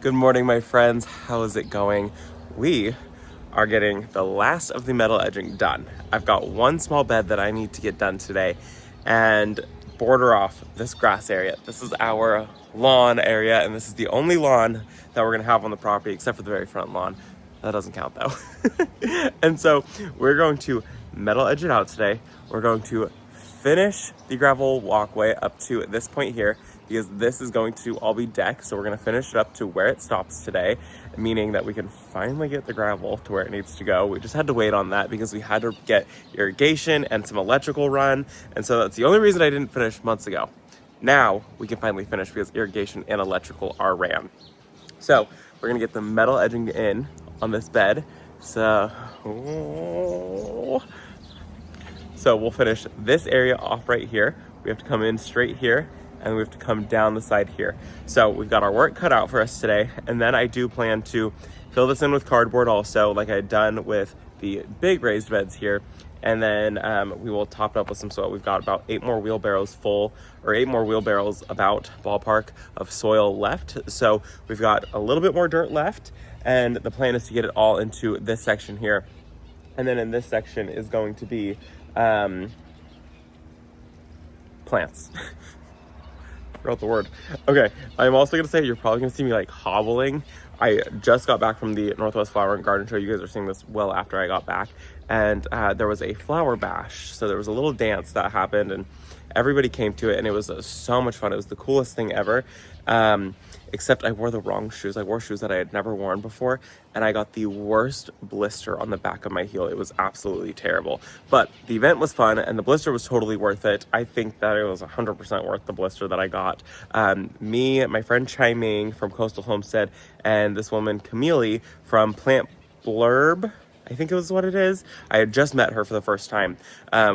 Good morning, my friends. How is it going? We are getting the last of the metal edging done. I've got one small bed that I need to get done today and border off this grass area. This is our lawn area, and this is the only lawn that we're gonna have on the property except for the very front lawn. That doesn't count though. And so we're going to metal edge it out today. We're going to finish the gravel walkway up to this point here because this is going to all be deck. So we're going to finish it up to where it stops today, meaning that we can finally get the gravel to where it needs to go. We just had to wait on that because we had to get irrigation and some electrical run. And so that's the only reason I didn't finish months ago. Now we can finally finish because irrigation and electrical are ran. So we're going to get the metal edging in on this bed. So we'll finish this area off right here. We have to come in straight here and we have to come down the side here. So we've got our work cut out for us today. And then I do plan to fill this in with cardboard also, like I had done with the big raised beds here. And then we will top it up with some soil. We've got about 8 more wheelbarrows about ballpark of soil left. So we've got a little bit more dirt left. And the plan is to get it all into this section here. And then in this section is going to be plants. Forgot the word. Okay, I'm also gonna say you're probably gonna see me like hobbling. I just got back from the Northwest Flower and Garden Show. You guys are seeing this well after I got back, and there was a flower bash. So there was a little dance that happened, and everybody came to it, and it was so much fun. It was the coolest thing ever. Except I wore the wrong shoes. I wore shoes that I had never worn before, and I got the worst blister on the back of my heel. It was absolutely terrible. But the event was fun, and the blister was totally worth it. I think that it was 100% worth the blister that I got. Me, my friend Chai Ming from Coastal Homestead, and this woman Camille from Plant Blurb, I think it was what it is. I had just met her for the first time.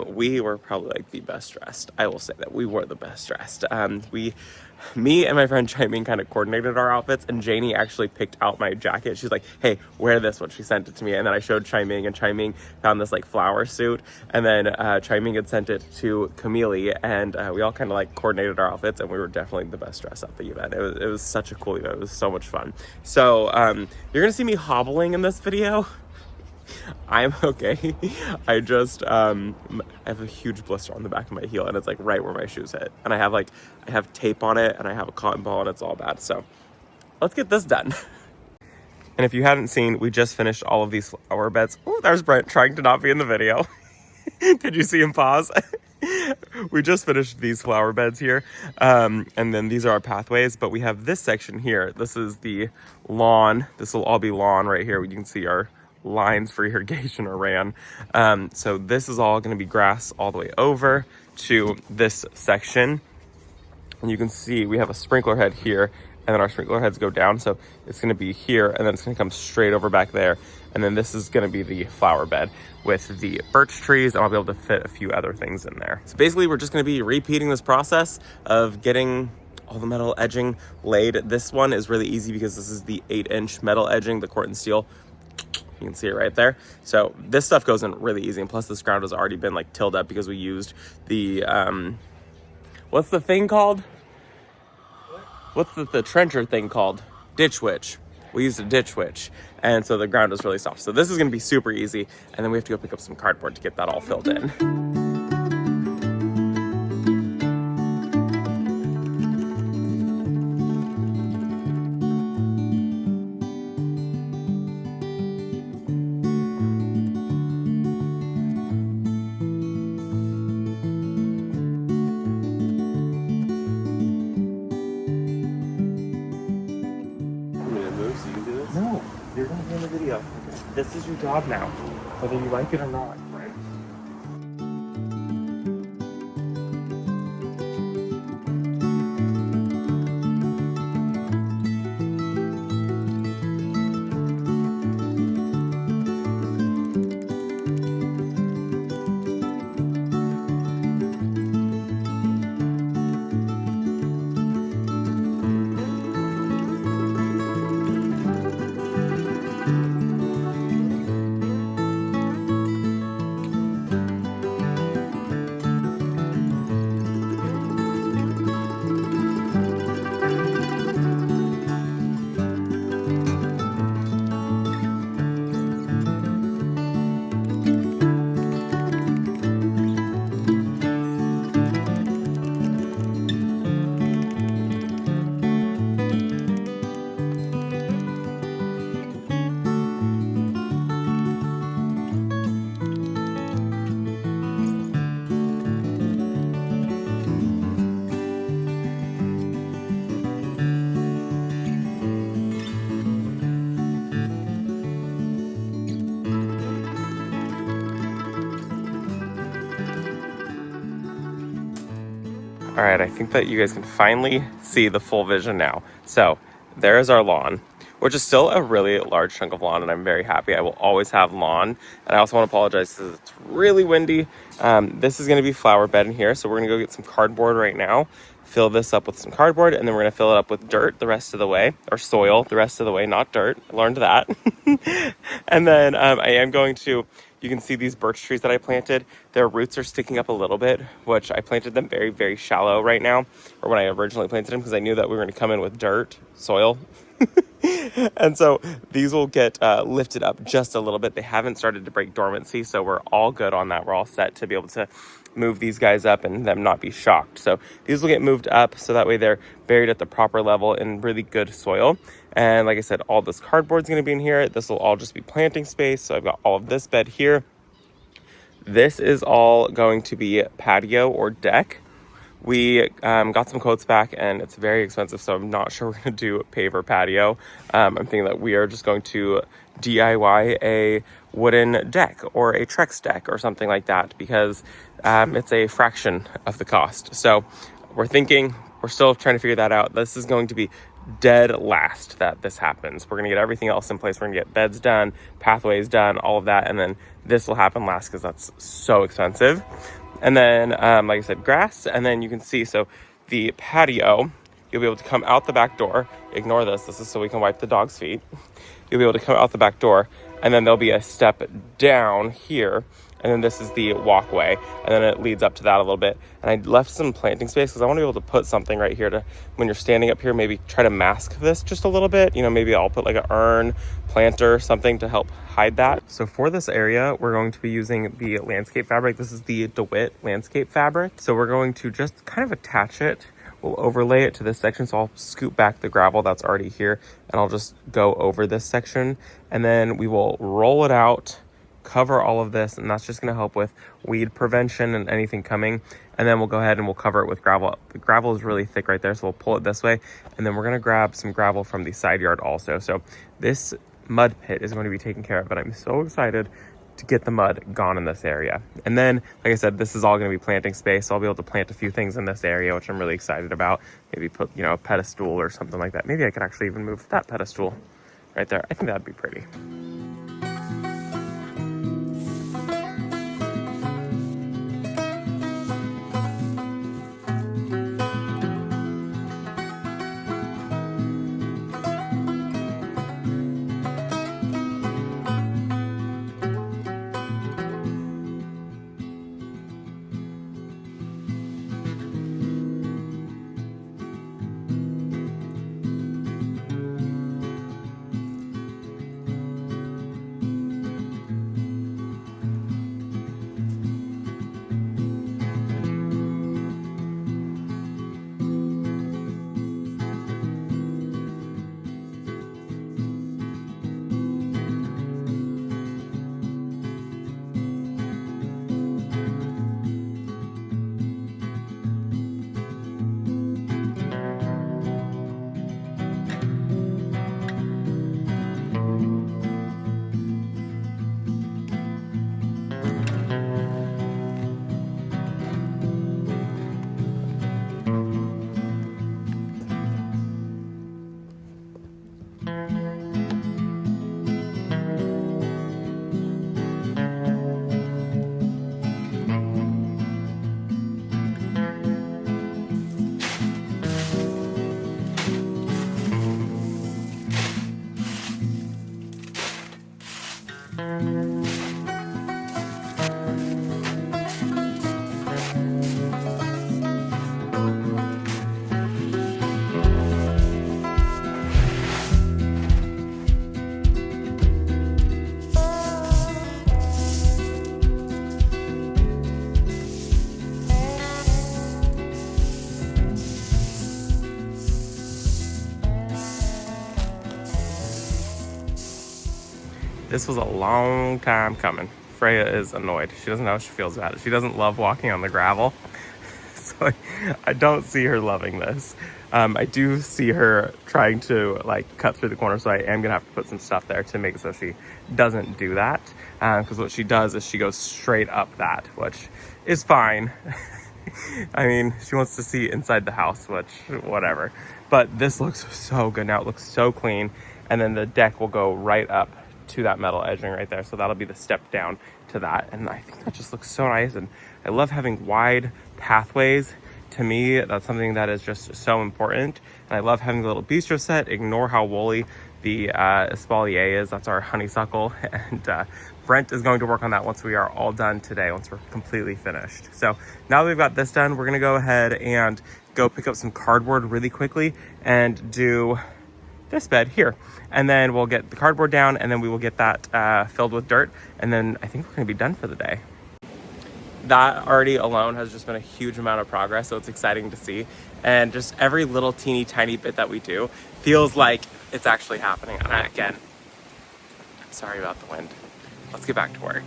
We were probably like the best dressed. I will say that we were the best dressed. Me and my friend Chiming kind of coordinated our outfits, and Janie actually picked out my jacket. She's like, hey, wear this one. She sent it to me, and then I showed Chiming, and Chiming found this like flower suit, and then Chiming had sent it to Camille, and we all kind of like coordinated our outfits, and we were definitely the best dressed at the event. It was such a cool event. It was so much fun. So you're gonna see me hobbling in this video. I'm okay. I just I have a huge blister on the back of my heel, and it's like right where my shoes hit, and I have tape on it, and I have a cotton ball, and it's all bad. So let's get this done. And if you hadn't seen, we just finished all of these flower beds. Oh, there's Brent trying to not be in the video. Did you see him pause? We just finished these flower beds here, and then these are our pathways, but we have this section here. This is the lawn. This will all be lawn right here. You can see our lines for irrigation are ran. So this is all going to be grass all the way over to this section. And you can see we have a sprinkler head here, and then our sprinkler heads go down. So it's going to be here, and then it's going to come straight over back there. And then this is going to be the flower bed with the birch trees, and I'll be able to fit a few other things in there. So basically we're just going to be repeating this process of getting all the metal edging laid. This one is really easy because this is the 8-inch metal edging, the Corten steel. You can see it right there. So this stuff goes in really easy, and plus this ground has already been like tilled up because we used the what's the thing called? What's the trencher thing called? Ditch witch. We used a ditch witch, and so the ground is really soft. So this is going to be super easy, and then we have to go pick up some cardboard to get that all filled in. No, you're gonna be in the video. This is your job now, whether you like it or not. All right, I think that you guys can finally see the full vision now. So there's our lawn, which is still a really large chunk of lawn, and I'm very happy. I will always have lawn. And I also want to apologize because it's really windy. This is going to be flower bed in here, so we're going to go get some cardboard right now, fill this up with some cardboard, and then we're going to fill it up with dirt the rest of the way, or soil the rest of the way, not dirt. I learned that. And then I am going to, you can see these birch trees that I planted. Their roots are sticking up a little bit, which I planted them very, very shallow right now, or when I originally planted them, because I knew that we were going to come in with dirt, soil. And so these will get lifted up just a little bit. They haven't started to break dormancy, so we're all good on that. We're all set to be able to move these guys up and them not be shocked. So these will get moved up so that way they're buried at the proper level in really good soil. And like I said, all this cardboard's going to be in here. This will all just be planting space. So I've got all of this bed here. This is all going to be patio or deck. We got some quotes back and it's very expensive, so I'm not sure we're going to do paver patio. I'm thinking that we are just going to DIY a wooden deck or a Trex deck or something like that, because it's a fraction of the cost. So we're still trying to figure that out. This is going to be dead last that this happens. We're going to get everything else in place. We're going to get beds done, pathways done, all of that, and then this will happen last because that's so expensive. And then, like I said, grass, and then you can see, so the patio, you'll be able to come out the back door. Ignore this. This is so we can wipe the dog's feet. You'll be able to come out the back door, and then there'll be a step down here, and then this is the walkway, and then it leads up to that a little bit. And I left some planting space because I want to be able to put something right here to, when you're standing up here, maybe try to mask this just a little bit. You know, maybe I'll put like an urn, planter, something to help hide that. So for this area, we're going to be using the landscape fabric. This is the DeWitt landscape fabric. So we're going to just kind of attach it. We'll overlay it to this section. So I'll scoop back the gravel that's already here, and I'll just go over this section, and then we will roll it out, cover all of this, and that's just going to help with weed prevention and anything coming. And then we'll go ahead and we'll cover it with gravel. The gravel is really thick right there, so we'll pull it this way, and then we're going to grab some gravel from the side yard also. So this mud pit is going to be taken care of, but I'm so excited to get the mud gone in this area. And then, like I said, this is all going to be planting space, so I'll be able to plant a few things in this area, which I'm really excited about. Maybe put, you know, a pedestal or something like that. Maybe I could actually even move that pedestal right there. I think that'd be pretty. This was a long time coming. Freya is annoyed. She doesn't know how she feels about it. She doesn't love walking on the gravel. So I don't see her loving this. I do see her trying to like cut through the corner, so I am gonna have to put some stuff there to make it so she doesn't do that. Because what she does is she goes straight up that, which is fine. I mean, she wants to see inside the house, which, whatever. But this looks so good now. It looks so clean. And then the deck will go right up to that metal edging right there. So that'll be the step down to that. And I think that just looks so nice. And I love having wide pathways. To me, that's something that is just so important. And I love having the little bistro set. Ignore how woolly the espalier is. That's our honeysuckle. And Brent is going to work on that once we are all done today, once we're completely finished. So now that we've got this done, we're gonna go ahead and go pick up some cardboard really quickly and do this bed here. And then we'll get the cardboard down, and then we will get that filled with dirt. And then I think we're gonna be done for the day. That already alone has just been a huge amount of progress, so it's exciting to see. And just every little teeny tiny bit that we do feels like it's actually happening. And again, I'm sorry about the wind. Let's get back to work.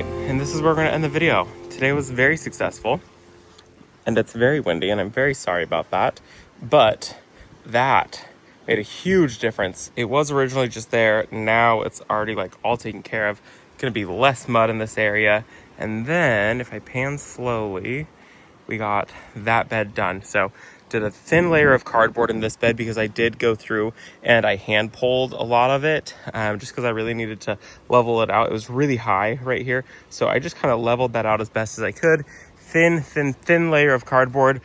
And this is where we're going to end the video. Today was very successful, and it's very windy, and I'm very sorry about that, but that made a huge difference. It was originally just there. Now it's already like all taken care of. Going to be less mud in this area. And then if I pan slowly, we got that bed done. So did a thin layer of cardboard in this bed because I did go through and I hand pulled a lot of it just because I really needed to level it out. It was really high right here. So I just kind of leveled that out as best as I could. Thin layer of cardboard,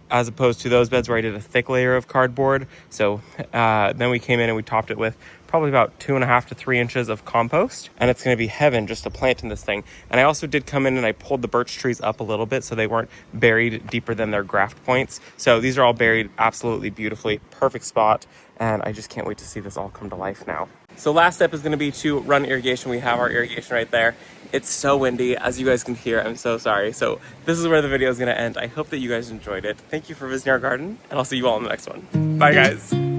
as opposed to those beds where I did a thick layer of cardboard. So then we came in and we topped it with probably about 2.5 to 3 inches of compost. And it's gonna be heaven just to plant in this thing. And I also did come in and I pulled the birch trees up a little bit so they weren't buried deeper than their graft points. So these are all buried absolutely beautifully, perfect spot. And I just can't wait to see this all come to life now. So last step is gonna be to run irrigation. We have our irrigation right there. It's so windy, as you guys can hear. I'm so sorry. So this is where the video is gonna end. I hope that you guys enjoyed it. Thank you for visiting our garden, and I'll see you all in the next one. Bye guys.